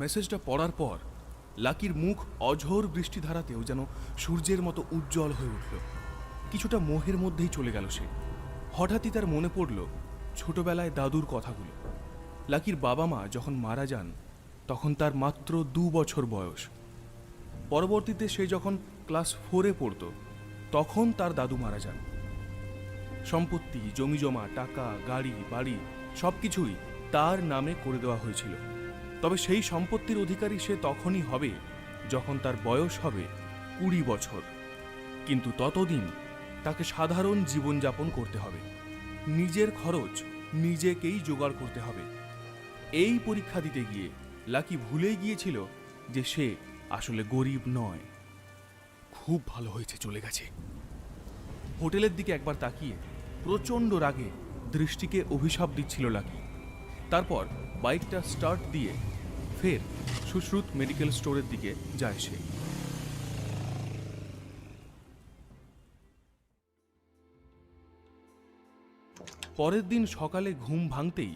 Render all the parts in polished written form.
মেসেজটা পড়ার পর লাকির মুখ অঝোর বৃষ্টিধারাতেও যেন সূর্যের মতো উজ্জ্বল হয়ে উঠল। কিছুটা মোহের মধ্যেই চলে গেল সে। হঠাৎই তার মনে পড়ল ছোটবেলায় দাদুর কথাগুলো। লাকির বাবা মা যখন মারা যান তখন তার মাত্র 2 বছর বয়স। পরবর্তীতে সে যখন ক্লাস 4-এ পড়ত তখন তার দাদু মারা যান। সম্পত্তি, জমিজমা, টাকা, গাড়ি, বাড়ি সবকিছুই তার নামে করে দেওয়া হয়েছিল। তবে সেই সম্পত্তির অধিকারী সে তখনই হবে যখন তার বয়স হবে 20 বছর। কিন্তু ততদিন তাকে সাধারণ জীবনযাপন করতে হবে, নিজের খরচ নিজেকেই জোগাড় করতে হবে। এই পরীক্ষা দিতে গিয়ে লাকি ভুলেই গিয়েছিল যে সে আসলে গরিব নয়। খুব ভালো হয়েছে চলে গেছে। হোটেলের দিকে একবার তাকিয়ে প্রচণ্ড রাগে দৃষ্টিকে অভিশাপ দিচ্ছিল লাকি। তারপর বাইকটা স্টার্ট দিয়ে ফের সুশ্রুত মেডিকেল স্টোরের দিকে যায় সে। পরের দিন সকালে ঘুম ভাঙতেই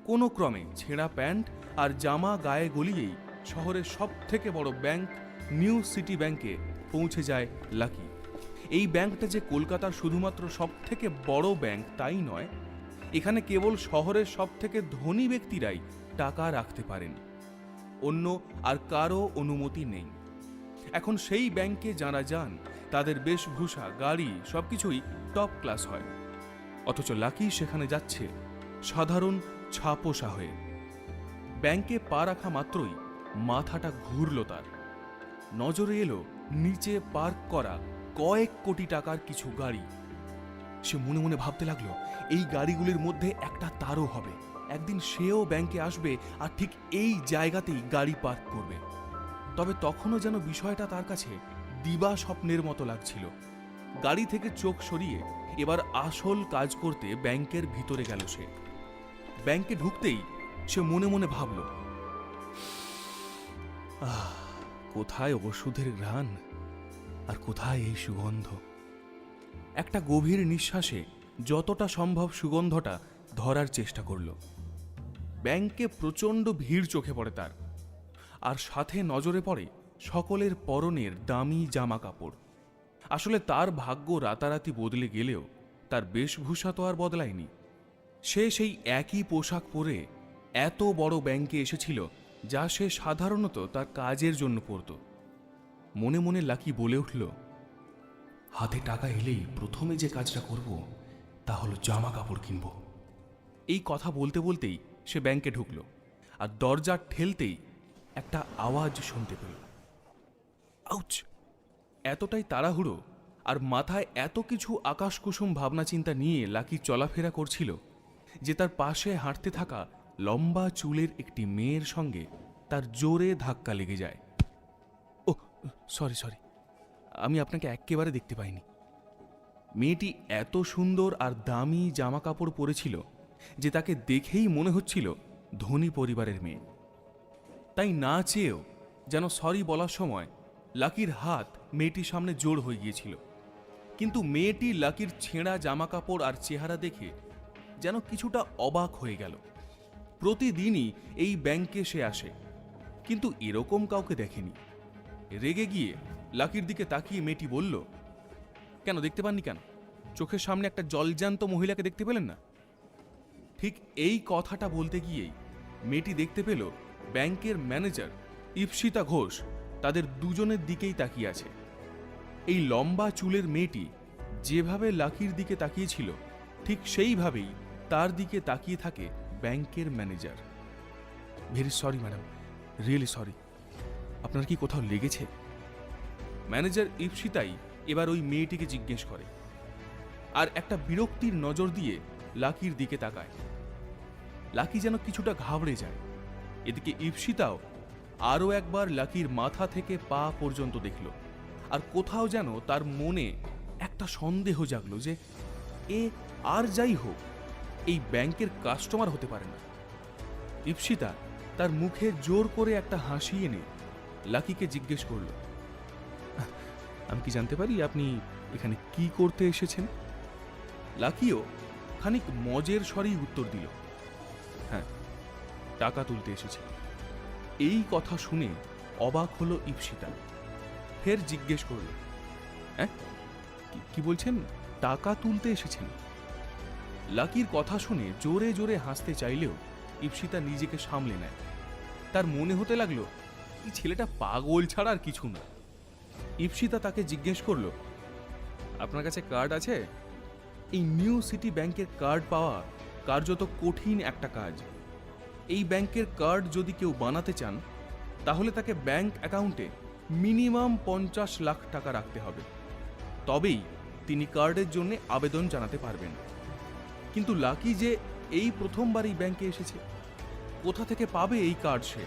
কোনো ক্রমে ছেঁড়া প্যান্ট আর জামা গায়ে গলিয়েই শহরের সব থেকে বড় ব্যাংক নিউ সিটি ব্যাংকে পৌঁছে যায় লাকি। এই ব্যাংকটা যে কলকাতার শুধুমাত্র সব থেকে বড় ব্যাংক তাই নয়, এখানে কেবল শহরের সব থেকে ধনী ব্যক্তিরাই টাকা রাখতে পারেন, অন্য আর কারো অনুমতি নেই। এখন সেই ব্যাংকে যারা যান তাদের বেশভূষা, গাড়ি সবকিছুই টপ ক্লাস হয়, অথচ লাকি সেখানে যাচ্ছে সাধারণ ছাপোষা হয়ে। ব্যাংকে পা রাখা মাত্রই মাথাটা ঘুরল তার। নজরে এলো নিচে পার্ক করা কয়েক কোটি টাকার কিছু গাড়ি। সে মনে মনে ভাবতে লাগলো এই গাড়িগুলির মধ্যে একটা তারও হবে, একদিন সেও ব্যাংকে আসবে আর ঠিক এই জায়গাতেই গাড়ি পার্ক করবে। তবে তখনও যেন বিষয়টা তার কাছে দিবা স্বপ্নের মতো লাগছিল। গাড়ি থেকে চোখ সরিয়ে এবার আসল কাজ করতে ব্যাংকের ভিতরে গেল সে। ব্যাংকে ঢুকতেই সে মনে মনে ভাবল, কোথায় ওষুধের ঘ্রাণ আর কোথায় এই সুগন্ধ। একটা গভীর নিঃশ্বাসে যতটা সম্ভব সুগন্ধটা ধরার চেষ্টা করল। ব্যাংকে প্রচণ্ড ভিড় চোখে পড়ে তার, আর সাথে নজরে পড়ে সকলের পরনের দামি জামা কাপড়। আসলে তার ভাগ্য রাতারাতি বদলে গেলেও তার বেশভূষা তো আর বদলায়নি। সে সেই একই পোশাক পরে এত বড় ব্যাংকে এসেছিল যা সে সাধারণত তার কাজের জন্য পরত। মনে মনে লাকি বলে উঠল, হাতে টাকা এলেই প্রথমে যে কাজটা করব তা হলো জামা কাপড় কিনব। এই কথা বলতে বলতেই সে ব্যাংকে ঢুকল, আর দরজা ঠেলতেই একটা আওয়াজ শুনতে পেল। আউচ! এতটাই তাড়াহুড়ো আর মাথায় এত কিছু আকাশকুসুম ভাবনা চিন্তা নিয়ে লাকি চলাফেরা করছিল যে তার পাশে হাঁটতে থাকা লম্বা চুলের একটি মেয়ের সঙ্গে তার জোরে ধাক্কা লেগে যায়। ও সরি, আমি আপনাকে একেবারে দেখতে পাইনি। মেয়েটি এত সুন্দর আর দামি জামা কাপড় পরেছিল যে তাকে দেখেই মনে হচ্ছিল ধনী পরিবারের মেয়ে। তাই না চেয়েও যেন সরি বলার সময় লাকির হাত মেয়েটির সামনে জোড় হয়ে গিয়েছিল। কিন্তু মেয়েটি লাকির ছেঁড়া জামা কাপড় আর চেহারা দেখে যেন কিছুটা অবাক হয়ে গেল। প্রতিদিনই এই ব্যাংকে সে আসে, কিন্তু এরকম কাউকে দেখেনি। রেগে গিয়ে লাকির দিকে তাকিয়ে মেয়েটি বলল, কেন দেখতে পাননি কেন? চোখের সামনে একটা জলজ্যান্ত মহিলাকে দেখতে পেলেন না? ঠিক এই কথাটা বলতে গিয়েই মেয়েটি দেখতে পেল ব্যাংকের ম্যানেজার ইপ্সিতা ঘোষ তাদের দুজনের দিকেই তাকিয়ে আছে। এই লম্বা চুলের মেয়েটি যেভাবে লাকির দিকে তাকিয়েছিল ঠিক সেইভাবেই তার দিকে তাকিয়ে থাকে ব্যাংকের manager. Very sorry madam, really sorry. আপনার কি কোথাও লেগেছে? ম্যানেজার ইপ্সিতাই এবার ওই মেয়েটিকে জিজ্ঞেস করে, আর একটা বিরক্তির নজর দিয়ে লাকির দিকে তাকায়। লাকি যেন কিছুটা ঘাবড়ে যায়। এদিকে ইপ্সিতাও আরও একবার লাকির মাথা থেকে পা পর্যন্ত দেখল, আর কোথাও যেন তার মনে একটা সন্দেহ জাগলো যে এ আর যাই হোক এই ব্যাংকের কাস্টমার হতে পারে না। ইপ্সিতা তার মুখে জোর করে একটা হাসি এনে লাকিকে জিজ্ঞেস করল, আমি কি জানতে পারি আপনি এখানে কি করতে এসেছেন? লাকিও খানিক মজের স্বরেই উত্তর দিল, হ্যাঁ, টাকা তুলতে এসেছি। এই কথা শুনে অবাক হলো ঈপ্সিতা। ফের জিজ্ঞেস করল, হ্যাঁ কি বলছেন, টাকা তুলতে এসেছেন? লাকির কথা শুনে জোরে জোরে হাসতে চাইলেও ঈপ্সিতা নিজেকে সামলে নেয়। তার মনে হতে লাগলো এই ছেলেটা পাগল ছাড়া আর কিছু না। ঈপ্সিতা তাকে জিজ্ঞেস করল, আপনার কাছে কার্ড আছে? এই নিউ সিটি ব্যাংকের কার্ড পাওয়া কার্যত কঠিন একটা কাজ। এই ব্যাংকের কার্ড যদি কেউ বানাতে চান তাহলে তাকে ব্যাংক অ্যাকাউন্টে মিনিমাম 50 লাখ টাকা রাখতে হবে, তবেই তিনি কার্ডের জন্য আবেদন জানাতে পারবেন। কিন্তু লাকি যে এই প্রথমবার এই ব্যাংকে এসেছে, কোথা থেকে পাবে এই কার্ড সে?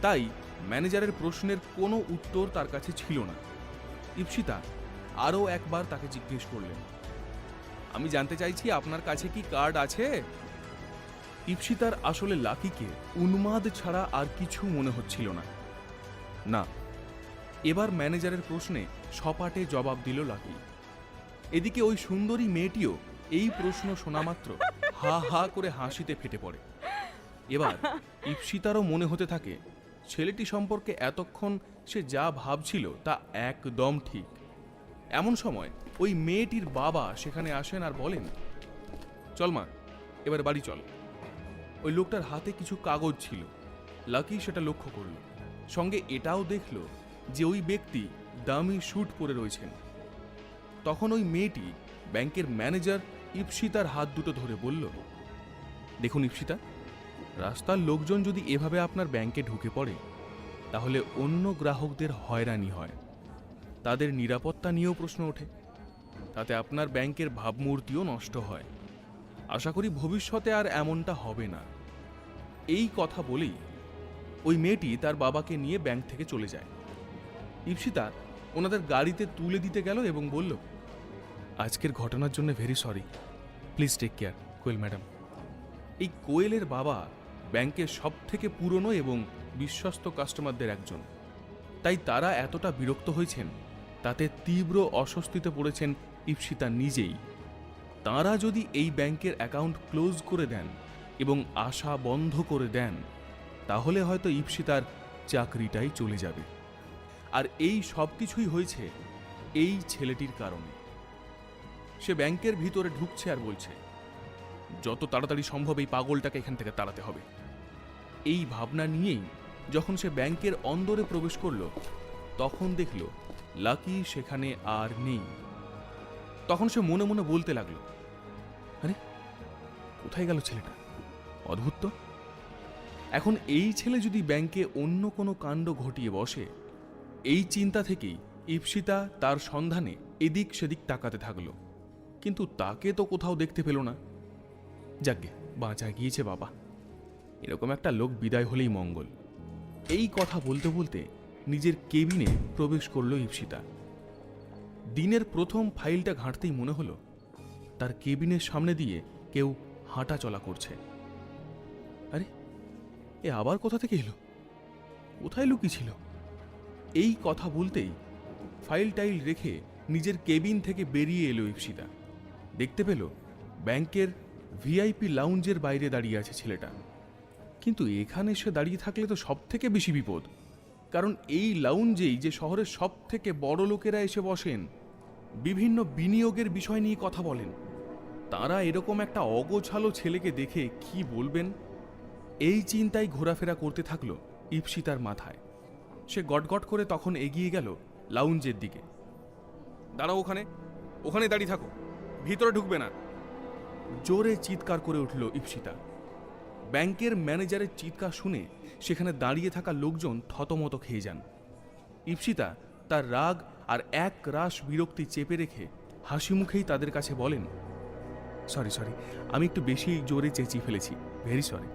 তাই ম্যানেজারের প্রশ্নের কোনো উত্তর তার কাছে ছিল না। ঈপ্সিতা আরও একবার তাকে জিজ্ঞেস করলেন, আমি জানতে চাইছি আপনার কাছে কি কার্ড আছে? ঈপ্সিতার আসলে লাকিকে উন্মাদ ছাড়া আর কিছু মনে হচ্ছিল না। না, এবার ম্যানেজারের প্রশ্নে সপাটে জবাব দিল লাকি। এদিকে ওই সুন্দরী মেয়েটিও এই প্রশ্ন শোনা মাত্র হা হা করে হাসিতে ফেটে পড়ে। এবার ঈপ্সিতারও মনে হতে থাকে ছেলেটি সম্পর্কে এতক্ষণ সে যা ভাবছিল তা একদম ঠিক। এমন সময় ওই মেয়েটির বাবা সেখানে আসেন আর বলেন, চল মা, এবার বাড়ি চল। ওই লোকটার হাতে কিছু কাগজ ছিল। লাকি সেটা লক্ষ্য করল, সঙ্গে এটাও দেখল যে ওই ব্যক্তি দামি স্যুট পরে রয়েছেন। তখন ওই মেয়েটি ব্যাংকের ম্যানেজার ঈপ্সিতার হাত দুটো ধরে বলল, দেখুন ঈপ্সিতা, রাস্তার লোকজন যদি এভাবে আপনার ব্যাংকে ঢুকে পড়ে তাহলে অন্য গ্রাহকদের হয়রানি হয়, তাদের নিরাপত্তা নিয়েও প্রশ্ন ওঠে, তাতে আপনার ব্যাংকের ভাবমূর্তিও নষ্ট হয়। আশা করি ভবিষ্যতে আর এমনটা হবে না। এই কথা বলেই ওই মেয়েটি তার বাবাকে নিয়ে ব্যাংক থেকে চলে যায়। ঈপ্সিতা ওনাদের গাড়িতে তুলে দিতে গেল এবং বলল, আজকের ঘটনার জন্য very sorry, please take care Koel madam. এই কোয়েলের বাবা ব্যাংকের সব থেকে পুরনো এবং বিশ্বস্ত কাস্টমারদের একজন, তাই তারা এতটা বিরক্ত হয়েছেন তাতে তীব্র অস্বস্তিতে পড়েছেন ঈপ্সিতা নিজেই। তাঁরা যদি এই ব্যাংকের অ্যাকাউন্ট ক্লোজ করে দেন এবং আশা বন্ধ করে দেন তাহলে হয়তো ঈপ্সিতার চাকরিটাই চলে যাবে। আর এই সব কিছুই হয়েছে এই ছেলেটির কারণে। সে ব্যাংকের ভিতরে ঢুকছে আর বলছে, যত তাড়াতাড়ি সম্ভব এই পাগলটাকে এখান থেকে তাড়াতে হবে। এই ভাবনা নিয়েই যখন সে ব্যাংকের অন্দরে প্রবেশ করল তখন দেখল লাকি সেখানে আর নেই। তখন সে মনে মনে বলতে লাগলো, আরে কোথায় গেল ছেলেটা, অদ্ভুত তো। এখন এই ছেলে যদি ব্যাংকে অন্য কোনো কাণ্ড ঘটিয়ে বসে, এই চিন্তা থেকেই ঈপ্সিতা তার সন্ধানে এদিক সেদিক তাকাতে থাকলো, কিন্তু তাকে তো কোথাও দেখতে পেল না। যাকে বাঁচা গিয়েছে বাবা, এরকম একটা লোক বিদায় হলেই মঙ্গল। এই কথা বলতে বলতে নিজের কেবিনে প্রবেশ করলো ঈপ্সিতা। দিনের প্রথম ফাইলটা ঘাঁটতেই মনে হলো তার কেবিনের সামনে দিয়ে কেউ হাঁটা চলা করছে। আরে এ আবার কোথা থেকে এলো, কোথায় লুকিয়েছিল? এই কথা বলতেই ফাইল টাইল রেখে নিজের কেবিন থেকে বেরিয়ে এলো ঈপ্সিতা। দেখতে পেল ব্যাংকের ভিআইপি লাউঞ্জের বাইরে দাঁড়িয়ে আছে ছেলেটা। কিন্তু এখানে সে দাঁড়িয়ে থাকলে তো সব থেকে বেশি বিপদ, কারণ এই লাউঞ্জেই যে শহরের সব থেকে বড় লোকেরা এসে বসেন, বিভিন্ন বিনিয়োগের বিষয় নিয়ে কথা বলেন। তারা এরকম একটা অগোছালো ছেলেকে দেখে কি বলবেন, এই চিন্তায় ঘোরাফেরা করতে থাকলো ঈপ্সিতার মাথায়। সে গটগট করে তখন এগিয়ে গেল লাউঞ্জের দিকে। দাঁড়াও, ওখানে দাঁড়িয়ে থাকো, ভিতরে ঢুকবে না, জোরে চিৎকার করে উঠল ঈপ্সিতা। ব্যাংকের ম্যানেজারের চিৎকার শুনে সেখানে দাঁড়িয়ে থাকা লোকজন থতমত খেয়ে যান। ঈপ্সিতা তার রাগ আর এক রাশ বিরক্তি চেপে রেখে হাসি মুখেই তাদের কাছে বলেন, সরি, আমি একটু বেশি জোরে চেঁচিয়ে ফেলেছি, ভেরি সরি।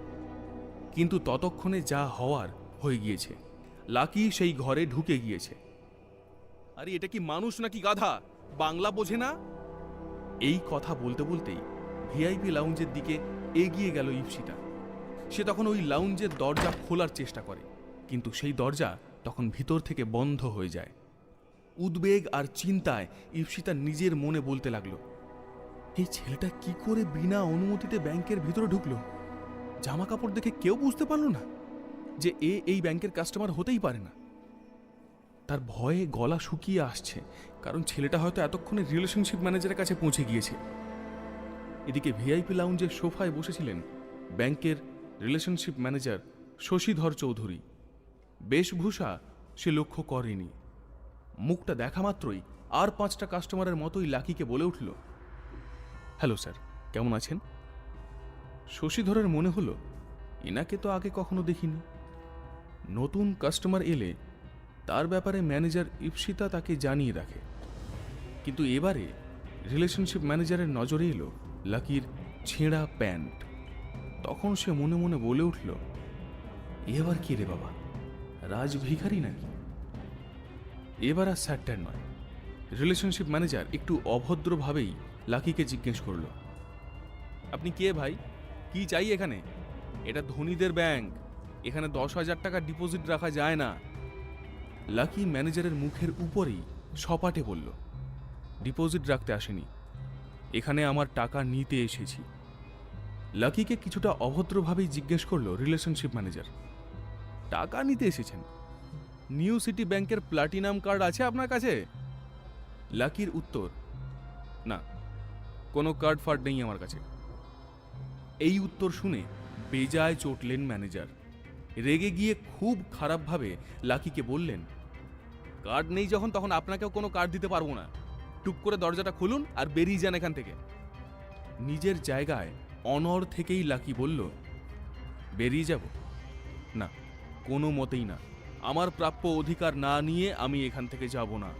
কিন্তু ততক্ষণে যা হওয়ার হয়ে গিয়েছে। লাকি সেই ঘরে ঢুকে গিয়েছে। আরে এটা কি মানুষ নাকি গাধা, বাংলা বোঝে না? এই কথা বলতে বলতেই ভিআইপি লাউঞ্জের দিকে এগিয়ে গেল ঈপ্সিতা। সে তখন ওই লাউঞ্জের দরজা খোলার চেষ্টা করে, কিন্তু সেই দরজা তখন ভিতর থেকে বন্ধ হয়ে যায়। উদ্বেগ আর চিন্তায় ঈপ্সিতা নিজের মনে বলতে লাগলো, এই ছেলেটা কি করে বিনা অনুমতিতে ব্যাংকের ভিতরে ঢুকলো? জামা কাপড় দেখে কেউ বুঝতে পারলো না? যে এই ব্যাংকের কাস্টমার হতেই পারে না। তার ভয়ে গলা শুকিয়ে আসছে, কারণ ছেলেটা হয়তো এতক্ষণে রিলেশনশিপ ম্যানেজারের কাছে পৌঁছে গিয়েছে। এদিকে ভিআইপি লাউঞ্জের সোফায় বসেছিলেন ব্যাংকের রিলেশনশিপ ম্যানেজার শশীধর চৌধুরী। বেশভূষা সে লক্ষ্য করেনি। মুখটা দেখা মাত্রই আর 5টা কাস্টমারের মতোই লাকিকে বলে উঠল, হ্যালো স্যার, কেমন আছেন? শশীধরের মনে হলো এনাকে তো আগে কখনো দেখিনি। নতুন কাস্টমার এলে তার ব্যাপারে ম্যানেজার ঈপ্সিতা তাকে জানিয়ে রাখে, কিন্তু এবারে রিলেশনশিপ ম্যানেজারের নজরে এলো লাকির ছেঁড়া প্যান্ট। তখন সে মনে মনে বলে উঠল, এবার কি রে বাবা, রাজভিখারি নাকি? এবার আর স্যারটার নয়। রিলেশনশিপ ম্যানেজার একটু অভদ্রভাবেই লাকিকে জিজ্ঞেস করল, আপনি কে ভাই? কি চাই এখানে? এটা ধনীদের ব্যাংক, এখানে 10,000 টাকা ডিপোজিট রাখা যায় না। লাকি ম্যানেজারের মুখের উপরেই সপাটে বলল, ডিপোজিট রাখতে আসেনি, এখানে আমার টাকা নিতে এসেছি। লাকিকে কিছুটা অভদ্রভাবেই জিজ্ঞেস করলো রিলেশনশিপ ম্যানেজার, টাকা নিতে এসেছেন? নিউ সিটি ব্যাংকের প্লাটিনাম কার্ড আছে আপনার কাছে? লাকির উত্তর, না, কোনো কার্ড ফার্ড নেই আমার কাছে। এই উত্তর শুনে বেজায় চটলেন ম্যানেজার। রেগে গিয়ে খুব খারাপভাবে লাকিকে বললেন, কার্ড নেই যখন, তখন আপনাকেও কোনো কার্ড দিতে পারবো না। টুক করে দরজাটা খুলুন আর বেরিয়ে যান এখান থেকে। নিজের জায়গায় অনড় থেকেই লাকি বলল, বেরিয়ে যাব? না, কোনো মতেই না। আমার প্রাপ্য অধিকার না নিয়ে আমি এখান থেকে যাব না।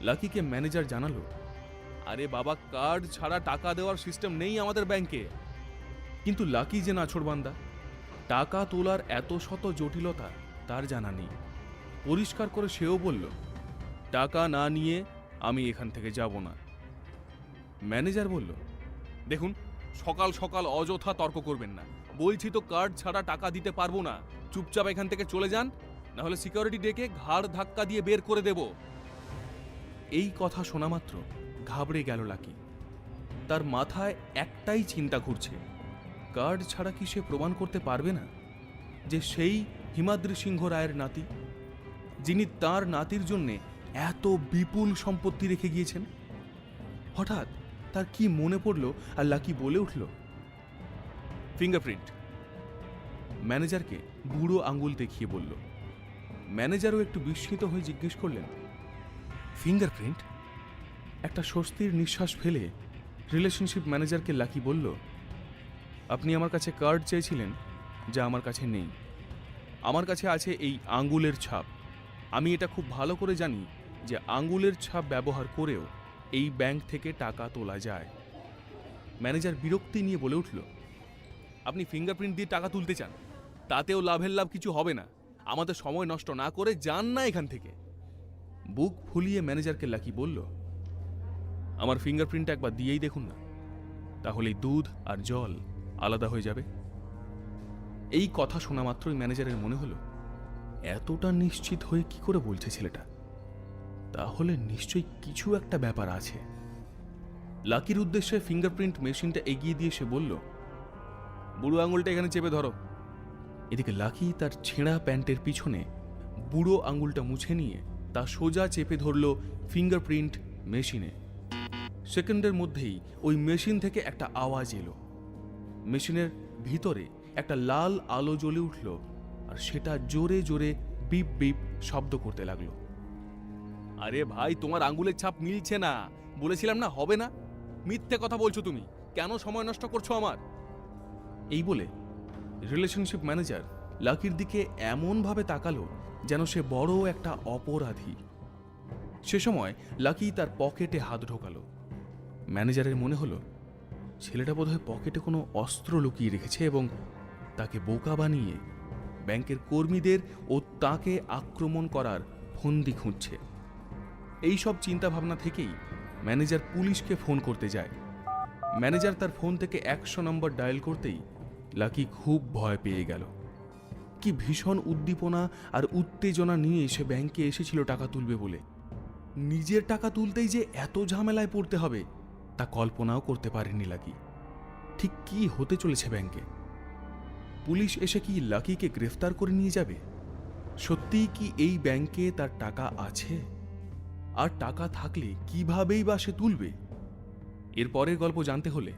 লাকিকে ম্যানেজার জানালো, আরে বাবা, কার্ড ছাড়া টাকা দেওয়ার সিস্টেম নেই আমাদের ব্যাংকে। কিন্তু লাকি যে নাছোড়বান্দা, টাকা তোলার এত শত জটিলতা তার জানা নেই। পরিষ্কার করে সেও বলল, টাকা না নিয়ে আমি এখান থেকে যাব না। ম্যানেজার বলল, দেখুন, সকাল সকাল অযথা তর্ক করবেন না। বলছি তো কার্ড ছাড়া টাকা দিতে পারবো না। চুপচাপ এখান থেকে চলে যান, না হলে সিকিউরিটি ডেকে ঘাড় ধাক্কা দিয়ে বের করে দেব। এই কথা শোনা মাত্র ঘাবড়ে গেল লাকি। তার মাথায় একটাই চিন্তা ঘুরছে, কার্ড ছাড়া কি সে প্রমাণ করতে পারবে না যে সেই হিমাদ্রি সিংহ রায়ের নাতি, যিনি তার নাতির জন্য এত বিপুল সম্পত্তি রেখে গিয়েছেন? হঠাৎ তার কি মনে পড়ল আর লাকি বলে উঠল, ফিঙ্গারপ্রিন্ট। ম্যানেজারকে বুড়ো আঙ্গুল দেখিয়ে বলল। ম্যানেজারও একটু বিস্মিত হয়ে জিজ্ঞেস করলেন, ফিঙ্গারপ্রিন্ট? একটা স্বস্তির নিঃশ্বাস ফেলে রিলেশনশিপ ম্যানেজারকে লাকি বলল, আপনি আমার কাছে কার্ড চেয়েছিলেন, যা আমার কাছে নেই। আমার কাছে আছে এই আঙ্গুলের ছাপ। আমি এটা খুব ভালো করে জানি যে আঙ্গুলের ছাপ ব্যবহার করেও এই ব্যাংক থেকে টাকা তোলা যায়। ম্যানেজার বিরক্তি নিয়ে বলে উঠল, আপনি ফিঙ্গারপ্রিন্ট দিয়ে টাকা তুলতে চান, তাতেও লাভের লাভ কিছু হবে না। আমাদের সময় নষ্ট না করে যান না এখান থেকে। বুক ফুলিয়ে ম্যানেজারকে লাকি বলল, আমার ফিঙ্গারপ্রিন্ট একবার দিয়েই দেখুন না, তাহলে দুধ আর জল আলাদা হয়ে যাবে। এই কথা শোনা মাত্রই ম্যানেজারের মনে হলো, এতটা নিশ্চিত হয়ে কি করে বলছে ছেলেটা? তাহলে নিশ্চয়ই কিছু একটা ব্যাপার আছে। লাকির উদ্দেশ্যে ফিঙ্গারপ্রিন্ট মেশিনটা এগিয়ে দিয়ে সে বলল, বুড়ো আঙুলটা এখানে চেপে ধরো। এদিকে লাকি তার ছেঁড়া প্যান্টের পিছনে বুড়ো আঙুলটা মুছে নিয়ে তা সোজা চেপে ধরল ফিঙ্গারপ্রিন্ট মেশিনে। সেকেন্ডের মধ্যেই ওই মেশিন থেকে একটা আওয়াজ এলো। মেশিনের ভিতরে একটা লাল আলো জ্বলে উঠল আর সেটা জোরে জোরে বিপ বিপ শব্দ করতে লাগলো। আরে ভাই, তোমার আঙ্গুলের ছাপ মিলছে না, বলেছিলাম না হবে না। মিথ্যে কথা বলছো তুমি, কেন সময় নষ্ট করছো আমার? এই বলে রিলেশনশিপ ম্যানেজার লাকির দিকে এমনভাবে তাকালো যেন সে বড় একটা অপরাধী। সে সময় লাকি তার পকেটে হাত ঢোকালো। ম্যানেজারের মনে হলো ছেলেটা বোধহয় পকেটে কোনো অস্ত্র লুকিয়ে রেখেছে এবং তাকে বোকা বানিয়ে ব্যাংকের কর্মীদের ও তাকে আক্রমণ করার ফন্দি খুঁজছে। এই সব চিন্তাভাবনা থেকেই ম্যানেজার পুলিশকে ফোন করতে যায়। ম্যানেজার তার ফোন থেকে 100 নম্বর ডায়াল করতেই লাকি খুব ভয় পেয়ে গেল। কি ভীষণ উদ্দীপনা আর উত্তেজনা নিয়ে সে ব্যাংকে এসেছিল টাকা তুলবে বলে। নিজের টাকা তুলতেই যে এত ঝামেলায় পড়তে হবে তা কল্পনাও করতে পারেনি লাকি। ঠিক কি হতে চলেছে ব্যাংকে? পুলিশ এসে কি লাকিকে গ্রেফতার করে নিয়ে যাবে? সত্যিই কি এই ব্যাংকে তার টাকা আছে? আর টাকা থাকলে কিভাবেই বা সে তুলবে? এর পরের গল্প জানতে হলে